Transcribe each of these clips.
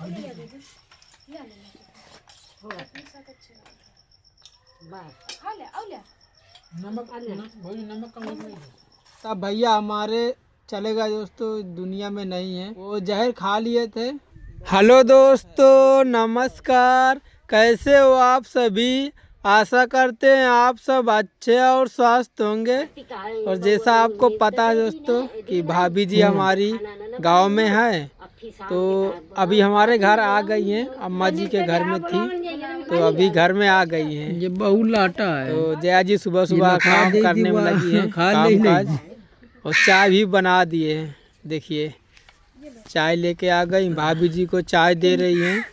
तब भैया हमारे चले गए दोस्तों, दुनिया में नहीं है, वो जहर खा लिए थे। हेलो दोस्तों, नमस्कार। कैसे हो आप सभी? आशा करते हैं आप सब अच्छे और स्वस्थ होंगे। और जैसा आपको पता है दोस्तों कि भाभी जी हमारी गांव में है, तो अभी हमारे घर आ गई हैं। अम्मा जी के घर में थी तो अभी घर में आ गई हैं। ये बहु लाटा है। तो जया जी सुबह सुबह काम करने में लगी है, काम काज, और चाय भी बना दिए हैं। देखिए चाय लेके आ गई, भाभी जी को चाय दे रही हैं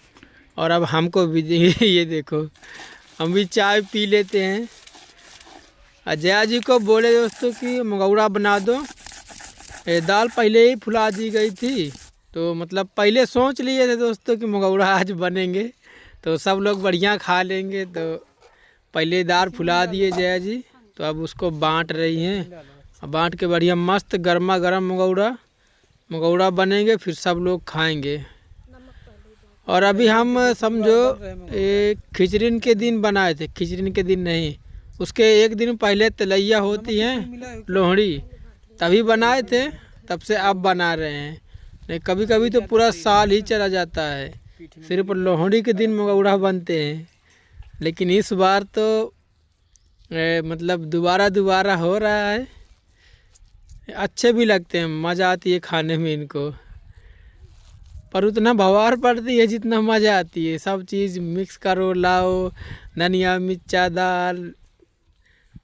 और अब हमको भी ये देखो हम भी चाय पी लेते हैं। जया जी को बोले दोस्तों कि मगौड़ा बना दो। दाल पहले ही फुला दी गई थी, तो मतलब पहले सोच लिए थे दोस्तों कि मगौड़ा आज बनेंगे तो सब लोग बढ़िया खा लेंगे, तो पहले दाल फुला दिए जया जी। तो अब उसको बांट रही हैं, बांट के बढ़िया मस्त गर्मा गर्म मगौड़ा बनेंगे, फिर सब लोग खाएंगे। और अभी हम समझो खिचड़ी के दिन बनाए थे, खिचड़ी के दिन नहीं, उसके एक दिन पहले तलैया होती है लोहड़ी, तभी बनाए थे, तब से अब बना रहे हैं। नहीं कभी कभी तो पूरा साल ही चला जाता है, सिर्फ लोहड़ी के दिन मगौड़ा बनते हैं। लेकिन इस बार तो मतलब दोबारा हो रहा है। अच्छे भी लगते हैं, मज़ा आती है खाने में इनको, पर उतना भवार पड़ती है जितना मज़ा आती है। सब चीज़ मिक्स करो, लाओ, धनिया मिर्चा दाल,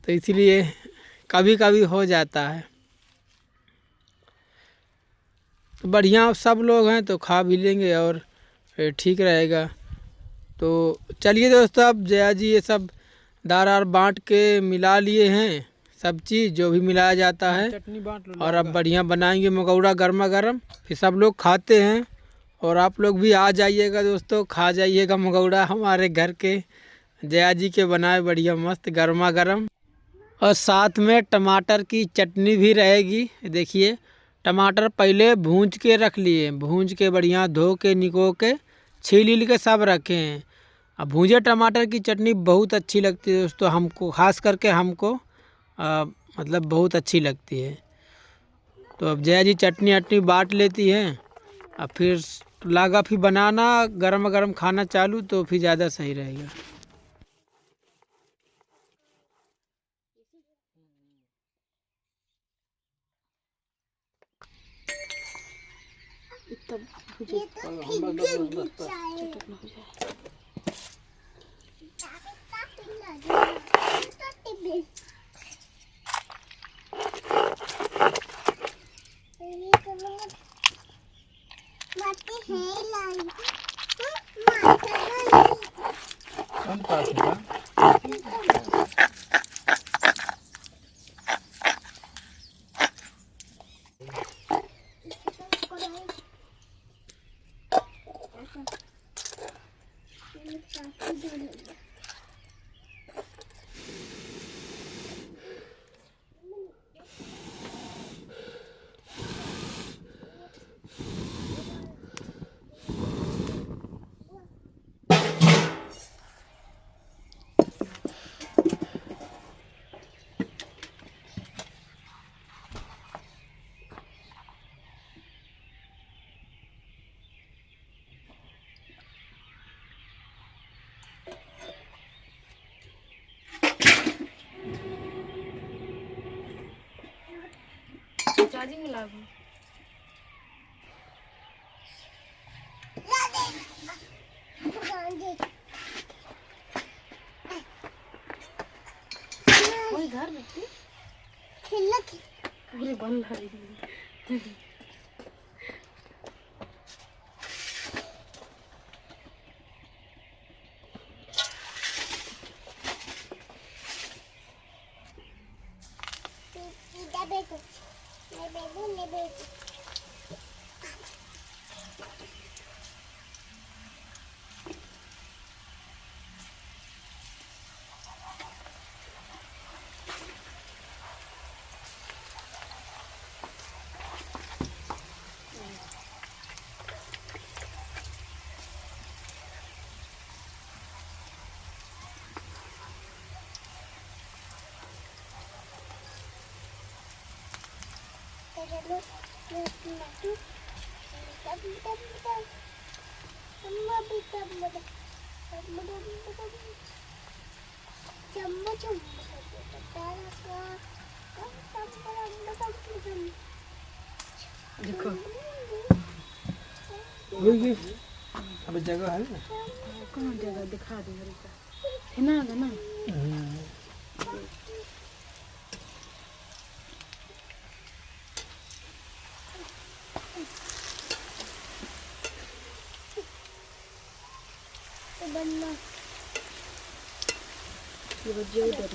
तो इसलिए कभी कभी हो जाता है। तो बढ़िया सब लोग हैं तो खा भी लेंगे और ठीक रहेगा। तो चलिए दोस्तों, अब जया जी ये सब दाल बांट के मिला लिए हैं, सब चीज़ जो भी मिलाया जाता है, और अब बढ़िया बनाएंगे मगौड़ा गर्मा गर्म, फिर सब लोग खाते हैं। और आप लोग भी आ जाइएगा दोस्तों, खा जाइएगा मगौड़ा हमारे घर के जया जी के बनाए बढ़िया मस्त गर्मा गर्म। और साथ में टमाटर की चटनी भी रहेगी। देखिए टमाटर पहले भूंज के रख लिए, भूंज के बढ़िया धो के निको के छील के सब रखे हैं। अब भूंजे टमाटर की चटनी बहुत अच्छी लगती है दोस्तों, हमको खास करके हमको मतलब बहुत अच्छी लगती है। तो अब जया जी चटनी अटनी बांट लेती हैं, अब फिर लागा फिर बनाना गरम गरम खाना चालू, तो फिर ज़्यादा सही रहेगा। चार्जिंग में लागू वही घर में पूरे बंद है। देखो अब जगह है ना। कौन जगह दिखा दे मेरे को है ना ना ये बच्चे उधर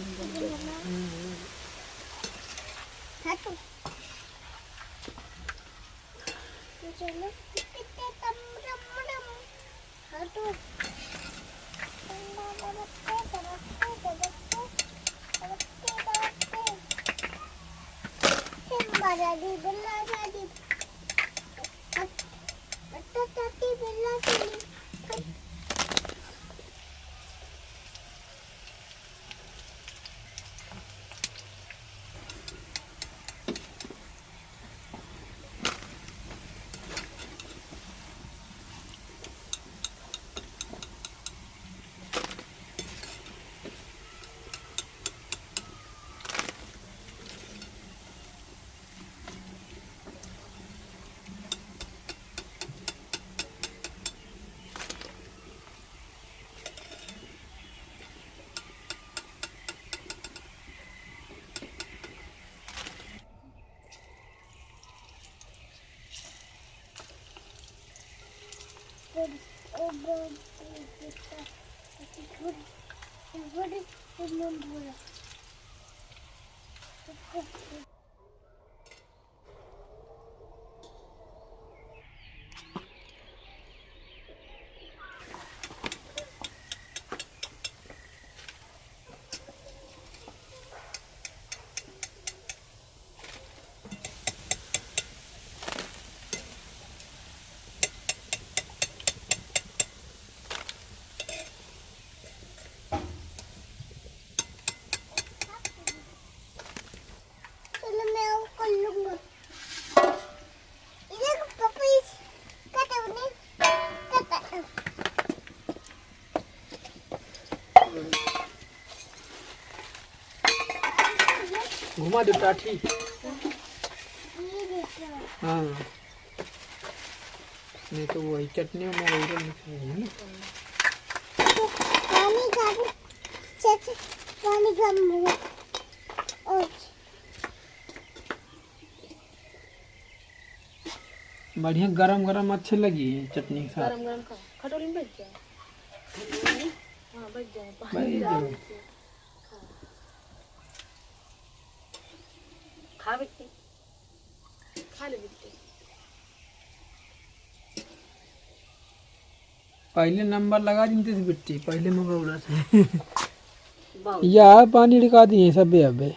घुमा दो टाठी। हाँ नहीं तो वही चटनी में उधर लिखी है ना। बढ़िया गरम गरम अच्छे लगी है चटनी के साथ। गरम गरम खा खटोली में बैठ जाए। हाँ बैठ जाए खा बेटी खा ले बेटी। पहले नंबर लगा देते थे बिट्टी पहले मुकाबला से। या पानी निका दिए सब अबे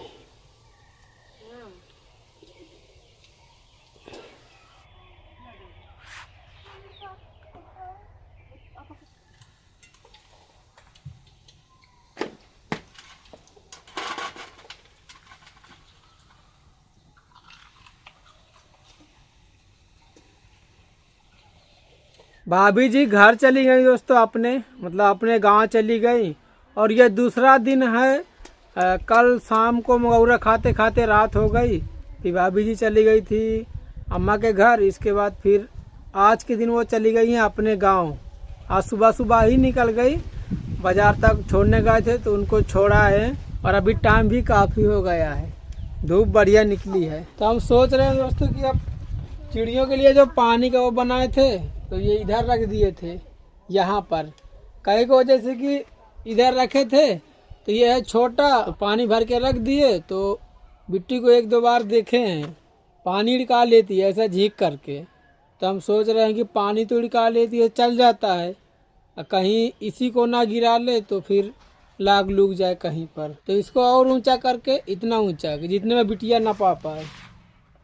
भाभी जी घर चली गई दोस्तों, अपने मतलब अपने गांव चली गई। और ये दूसरा दिन है। कल शाम को मगौरा खाते खाते रात हो गई। फिर भाभी जी चली गई थी अम्मा के घर। इसके बाद फिर आज के दिन वो चली गई हैं अपने गांव। आज सुबह सुबह ही निकल गई, बाजार तक छोड़ने गए थे तो उनको छोड़ा है। और अभी टाइम भी काफ़ी हो गया है, धूप बढ़िया निकली है। तो हम सोच रहे हैं दोस्तों कि अब चिड़ियों के लिए जो पानी का वो बनाए थे तो ये इधर रख दिए थे यहाँ पर, कई को वजह से कि इधर रखे थे तो ये है छोटा, पानी भर के रख दिए तो बिट्टी को एक दो बार देखे हैं पानी निकाल लेती है ऐसा झीक करके। तो हम सोच रहे हैं कि पानी तो निकाल लेती है चल जाता है, कहीं इसी को ना गिरा ले तो फिर लाग लूग जाए कहीं पर। तो इसको और ऊंचा करके इतना ऊंचा कि जितने में बिटिया ना पा पाए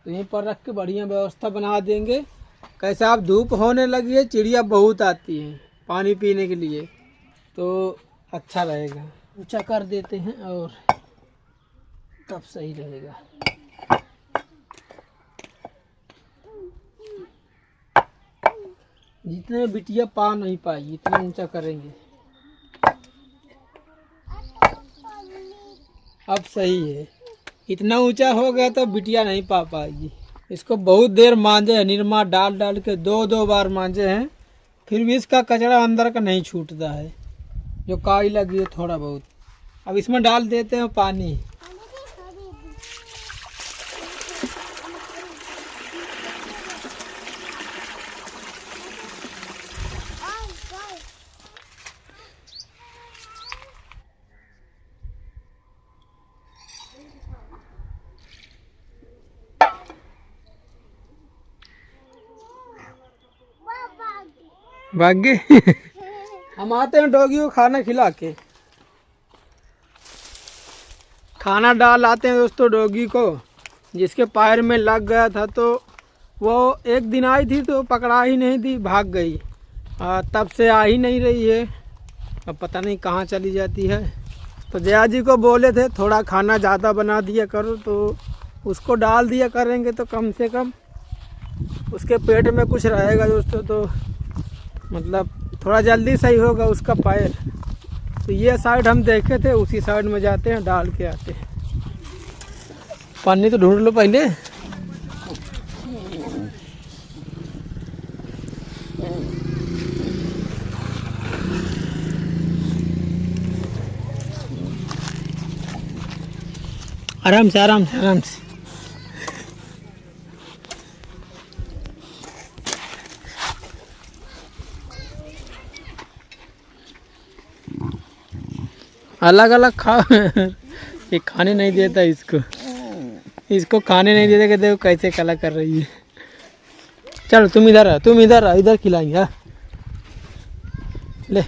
तो यहीं पर रख के बढ़िया व्यवस्था बना देंगे। कैसे आप धूप होने लगी है, चिड़िया बहुत आती हैं पानी पीने के लिए, तो अच्छा रहेगा। ऊंचा कर देते हैं और तब सही रहेगा। जितने बिटिया पा नहीं पाएगी इतना ऊंचा करेंगे। अब सही है, इतना ऊंचा हो गया तो बिटिया नहीं पा पाएगी। इसको बहुत देर मांजे हैं, निरमा डाल डाल के 2-2 बार मांजे हैं, फिर भी इसका कचरा अंदर का नहीं छूटता है, जो काई लगी है थोड़ा बहुत। अब इसमें डाल देते हैं पानी। भाग गए। हम आते हैं डॉगी को खाना खिला के, खाना डाल आते हैं दोस्तों डॉगी को। जिसके पैर में लग गया था तो वो एक दिन आई थी तो पकड़ा ही नहीं थी, भाग गई। तब से आ ही नहीं रही है, अब पता नहीं कहाँ चली जाती है। तो जया जी को बोले थे थोड़ा खाना ज़्यादा बना दिया करो, तो उसको डाल दिया करेंगे तो कम से कम उसके पेट में कुछ रहेगा दोस्तों, तो मतलब थोड़ा जल्दी सही होगा उसका पैर। तो ये साइड हम देखे थे, उसी साइड में जाते हैं, डाल के आते हैं। पानी तो ढूंढ लो पहले। आराम से आराम से आराम से। अलग अलग खा। ये खाने नहीं देता इसको खाने नहीं देता कि देखो कैसे कला कर रही है। चलो तुम इधर आ, तुम इधर आ, इधर खिलाएंगे। ले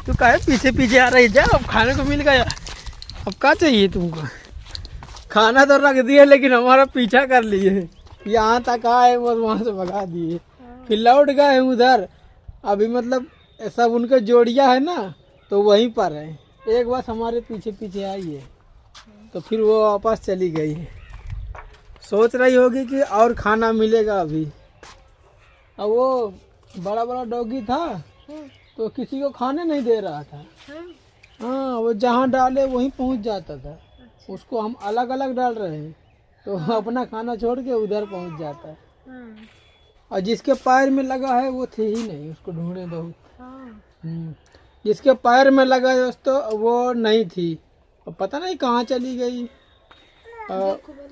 तू काहे पीछे पीछे आ रही? जा, अब खाने को मिल गया, अब क्या चाहिए तुमको? खाना तो रख दिए लेकिन हमारा पीछा कर लिए, यहाँ तक आए बस वहाँ से भगा दिए, फिर लौट गए उधर। अभी मतलब सब उनके जोड़िया है ना, तो वहीं पर है। एक बार हमारे पीछे पीछे आई है तो फिर वो वापस चली गई है। सोच रही होगी कि और खाना मिलेगा अभी। अब वो बड़ा बड़ा डॉगी था तो किसी को खाने नहीं दे रहा था। हाँ, वो जहाँ डाले वहीं पहुँच जाता था। उसको हम अलग अलग डाल रहे हैं तो अपना खाना छोड़ के उधर पहुँच जाता है। और जिसके पैर में लगा है वो थे ही नहीं, उसको ढूंढे बहुत। जिसके पैर में लगा दोस्तों वो नहीं थी, और पता नहीं कहाँ चली गई।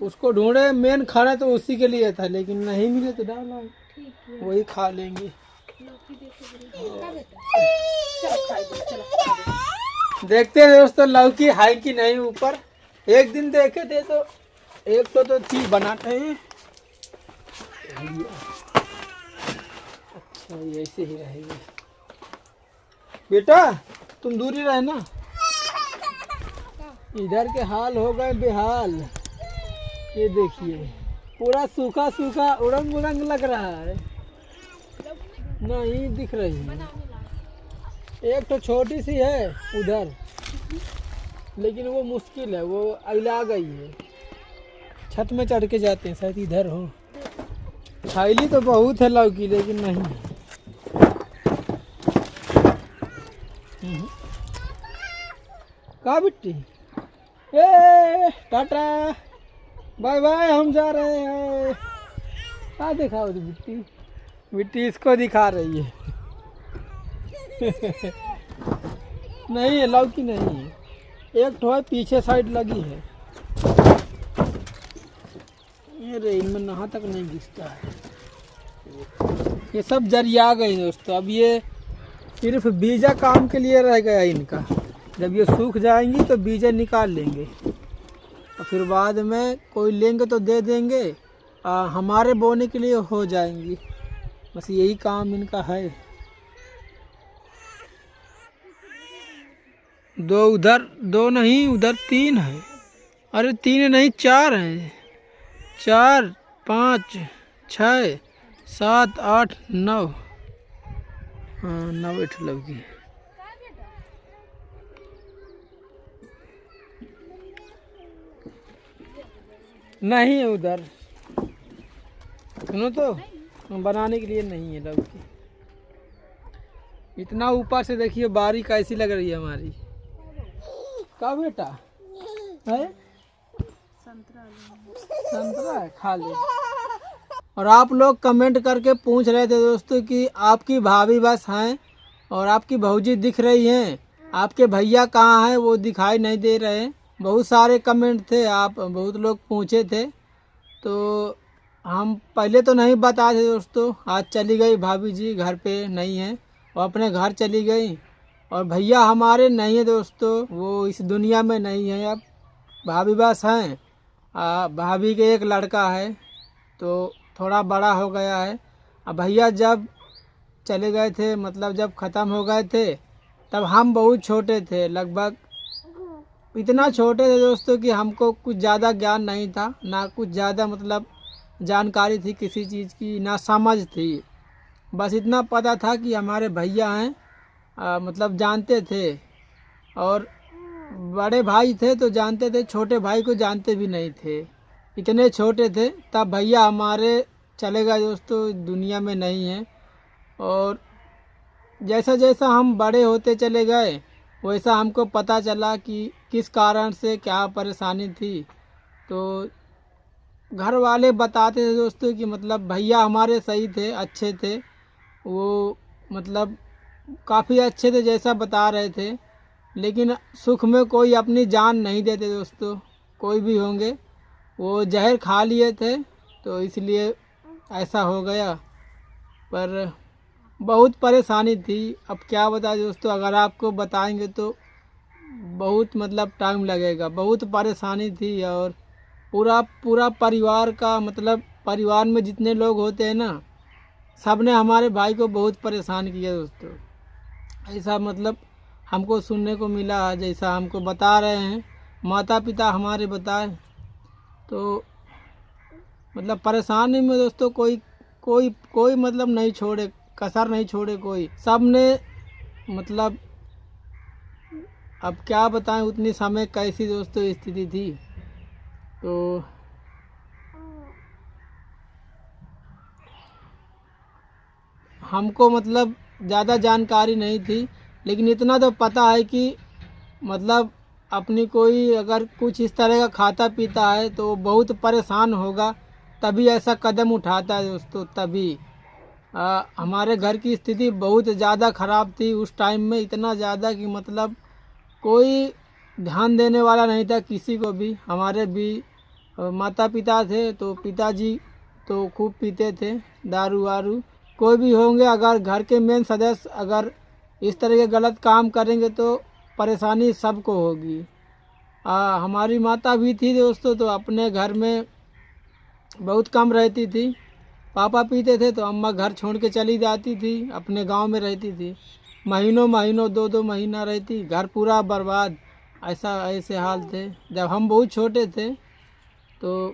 उसको ढूंढे, मेन खाना तो उसी के लिए था, लेकिन नहीं मिले तो डाला, वही खा लेंगे। देखते हैं दोस्तों लौकी है कि नहीं ऊपर। एक दिन देखे थे तो एक तो थी बनाते हैं। अच्छा, ये ऐसे ही रहेगा। बेटा तुम दूरी रहे ना, इधर के हाल हो गए बेहाल। ये देखिए पूरा सूखा सूखा उड़ंग उड़ंग लग रहा है, नहीं दिख रही है। एक तो छोटी सी है उधर, लेकिन वो मुश्किल है, वो अगला गई है। छत में चढ़ के जाते हैं, शायद इधर हो। थैली तो बहुत है लौकी, लेकिन नहीं। कहाँ बिट्टी? ए टाटा बाय बाय, हम जा रहे हैं। क्या दिखाओ बिट्टी? बिट्टी इसको दिखा रही है। नहीं है लौकी, नहीं है। एक ठो पीछे साइड लगी है। ये इनमें नहा तक नहीं घिसता है। ये सब जरिया गए दोस्तों। अब ये सिर्फ बीजा काम के लिए रह गया इनका। जब ये सूख जाएंगी तो बीजा निकाल लेंगे। अब फिर बाद में कोई लेंगे तो दे देंगे, हमारे बोने के लिए हो जाएंगी। बस यही काम इनका है। 2 उधर, 2 नहीं उधर 3 है। अरे 3 नहीं 4 हैं। 4 5 6 7 8 9, हाँ 9 ठो लगी। नहीं है उधर, सुनो तो बनाने के लिए नहीं है लौकी। इतना ऊपर से देखिए बारी कैसी लग रही है हमारी। क्या बेटा है? संतरा है, खा ले। और आप लोग कमेंट करके पूछ रहे थे दोस्तों कि आपकी भाभी बस हैं और आपकी भौजी दिख रही हैं, आपके भैया कहाँ हैं, वो दिखाई नहीं दे रहे हैं। बहुत सारे कमेंट थे, आप बहुत लोग पूछे थे, तो हम पहले तो नहीं बताए थे दोस्तों। आज चली गई भाभी जी, घर पे नहीं है, वो अपने घर चली गई। और भैया हमारे नहीं है दोस्तों, वो इस दुनिया में नहीं है अब। भाभी बस हैं। भाभी के एक लड़का है, तो थोड़ा बड़ा हो गया है। अब भैया जब चले गए थे, मतलब जब ख़त्म हो गए थे, तब हम बहुत छोटे थे, लगभग इतना छोटे थे दोस्तों कि हमको कुछ ज़्यादा ज्ञान नहीं था, ना कुछ ज़्यादा मतलब जानकारी थी किसी चीज़ की, ना समझ थी। बस इतना पता था कि हमारे भैया हैं, मतलब जानते थे। और बड़े भाई थे तो जानते थे, छोटे भाई को जानते भी नहीं थे, इतने छोटे थे। तब भैया हमारे चले गए दोस्तों, दुनिया में नहीं है। और जैसा जैसा हम बड़े होते चले गए, वैसा हमको पता चला कि किस कारण से क्या परेशानी थी। तो घर वाले बताते थे दोस्तों कि मतलब भैया हमारे सही थे, अच्छे थे, वो मतलब काफ़ी अच्छे थे जैसा बता रहे थे। लेकिन सुख में कोई अपनी जान नहीं देते दोस्तों, कोई भी होंगे। वो जहर खा लिए थे, तो इसलिए ऐसा हो गया। पर बहुत परेशानी थी, अब क्या बताएं दोस्तों, अगर आपको बताएंगे तो बहुत मतलब टाइम लगेगा। बहुत परेशानी थी। और पूरा परिवार का, मतलब परिवार में जितने लोग होते हैं ना, सब ने हमारे भाई को बहुत परेशान किया दोस्तों। ऐसा मतलब हमको सुनने को मिला, जैसा हमको बता रहे हैं माता पिता हमारे बताए। तो मतलब परेशानी में दोस्तों कोई मतलब नहीं छोड़े, कसर नहीं छोड़े कोई, सब ने मतलब अब क्या बताएं उतनी समय कैसी दोस्तों स्थिति थी। तो हमको मतलब ज़्यादा जानकारी नहीं थी, लेकिन इतना तो पता है कि मतलब अपनी कोई अगर कुछ इस तरह का खाता पीता है तो बहुत परेशान होगा, तभी ऐसा कदम उठाता है दोस्तों। तभी हमारे घर की स्थिति बहुत ज़्यादा ख़राब थी उस टाइम में, इतना ज़्यादा कि मतलब कोई ध्यान देने वाला नहीं था किसी को भी। हमारे भी माता पिता थे, तो पिताजी तो खूब पीते थे दारू वारू। कोई भी होंगे, अगर घर के मेन सदस्य अगर इस तरह के गलत काम करेंगे तो परेशानी सबको होगी। हमारी माता भी थी दोस्तों, तो अपने घर में बहुत कम रहती थी। पापा पीते थे तो अम्मा घर छोड़ के चली जाती थी, अपने गांव में रहती थी। महीनों 2 महीना रहती, घर पूरा बर्बाद। ऐसे हाल थे जब हम बहुत छोटे थे। तो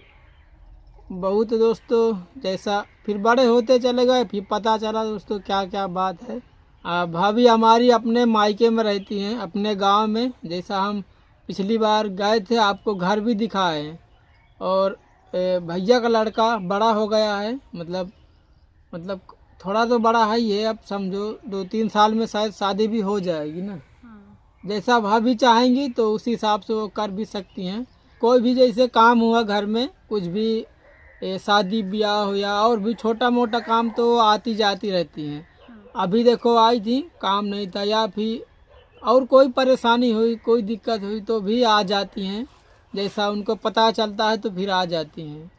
बहुत दोस्तों जैसा फिर बड़े होते चले गए, फिर पता चला दोस्तों क्या क्या बात है। भाभी हमारी अपने मायके में रहती हैं, अपने गांव में। जैसा हम पिछली बार गए थे, आपको घर भी दिखाए हैं। और भैया का लड़का बड़ा हो गया है, मतलब थोड़ा तो बड़ा है ही है, अब समझो 2-3 साल में शायद शादी भी हो जाएगी ना। जैसा भाभी चाहेंगी तो उसी हिसाब से वो कर भी सकती हैं। कोई भी जैसे काम हुआ घर में, कुछ भी शादी ब्याह हो या और भी छोटा मोटा काम, तो आती जाती रहती हैं। अभी देखो आई थी, काम नहीं था, या फिर और कोई परेशानी हुई, कोई दिक्कत हुई तो भी आ जाती हैं। जैसा उनको पता चलता है तो फिर आ जाती हैं।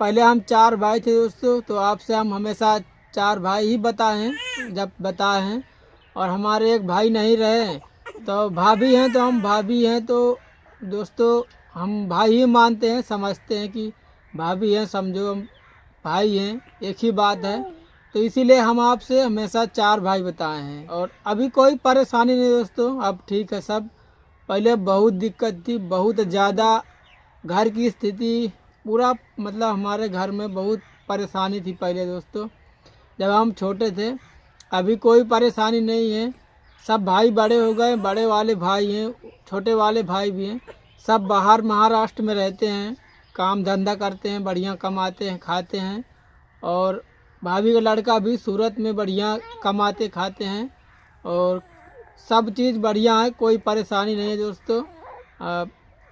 पहले हम 4 भाई थे दोस्तों, तो आपसे हम हमेशा 4 भाई ही बताए हैं जब बताए हैं। और हमारे एक भाई नहीं रहे, तो भाभी हैं तो हम भाभी हैं। तो दोस्तों हम भाई ही मानते हैं, समझते हैं कि भाभी हैं, समझो हम भाई हैं, एक ही बात है। तो इसीलिए हम आपसे हमेशा 4 भाई बताए हैं। और अभी कोई परेशानी नहीं दोस्तों, अब ठीक है सब। पहले बहुत दिक्कत थी, बहुत ज़्यादा घर की स्थिति पूरा मतलब हमारे घर में बहुत परेशानी थी पहले दोस्तों, जब हम छोटे थे। अभी कोई परेशानी नहीं है, सब भाई बड़े हो गए, बड़े वाले भाई हैं, छोटे वाले भाई भी हैं, सब बाहर महाराष्ट्र में रहते हैं, काम धंधा करते हैं, बढ़िया कमाते हैं खाते हैं। और भाभी का लड़का भी सूरत में बढ़िया कमाते खाते हैं, और सब चीज़ बढ़िया है, कोई परेशानी नहीं है दोस्तों।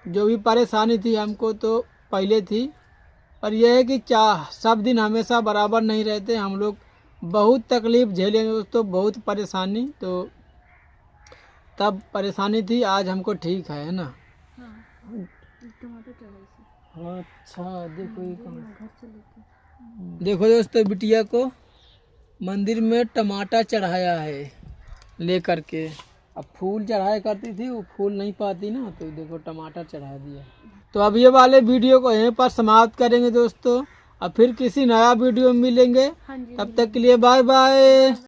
जो भी परेशानी थी हमको तो पहले थी, पर यह है कि सब दिन हमेशा बराबर नहीं रहते, हम लोग बहुत तकलीफ़ झेले दोस्तों, बहुत परेशानी। तो तब परेशानी थी, आज हमको ठीक है ना। अच्छा देखो ये देखो दोस्तों, बिटिया को मंदिर में टमाटर चढ़ाया है ले करके। अब फूल चढ़ाया करती थी, वो फूल नहीं पाती ना, तो देखो टमाटर चढ़ा दिया। तो अब ये वाले वीडियो को यहीं पर समाप्त करेंगे दोस्तों, अब फिर किसी नया वीडियो में मिलेंगे। तब तक के लिए बाय बाय।